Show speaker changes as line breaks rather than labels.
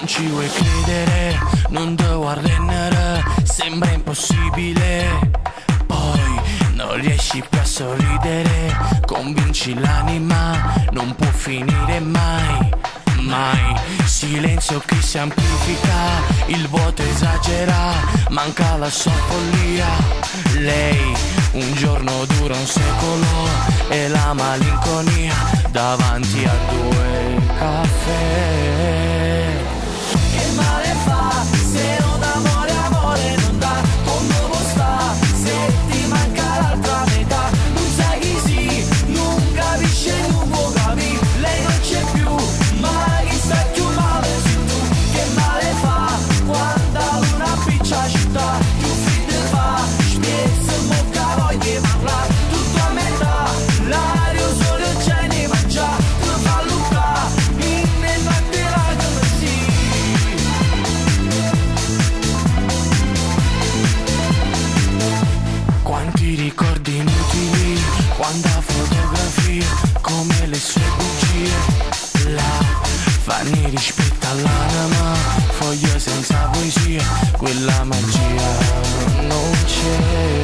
ci vuoi credere, non ti guardare, sembra impossibile. Poi non riesci più a sorridere, convinci l'anima, non può finire mai. Mai, silenzio che si amplifica, il vuoto esagera, manca la sua follia. Lei, un giorno dura un secolo, e la malinconia davanti a due caffè. Che male fa, se non d'amore amore non dà, come può sta, se ti manca l'altra metà. Non sai chi sì, non capisce, non può capire, lei non c'è più, ma chi sta più male sei tu. Che male fa, quando una piccia città, più freddo fa, spezza in bocca poi ti parla, tutto a metà, l'aria solo c'è ne mangia, ti fa lucca, in e notte la come sì. Quanti ricordi inutili, quanta fotografia, come le sue bugie. Là, fanni rispetto all'anima, foglio senza poesia, quella magia non c'è.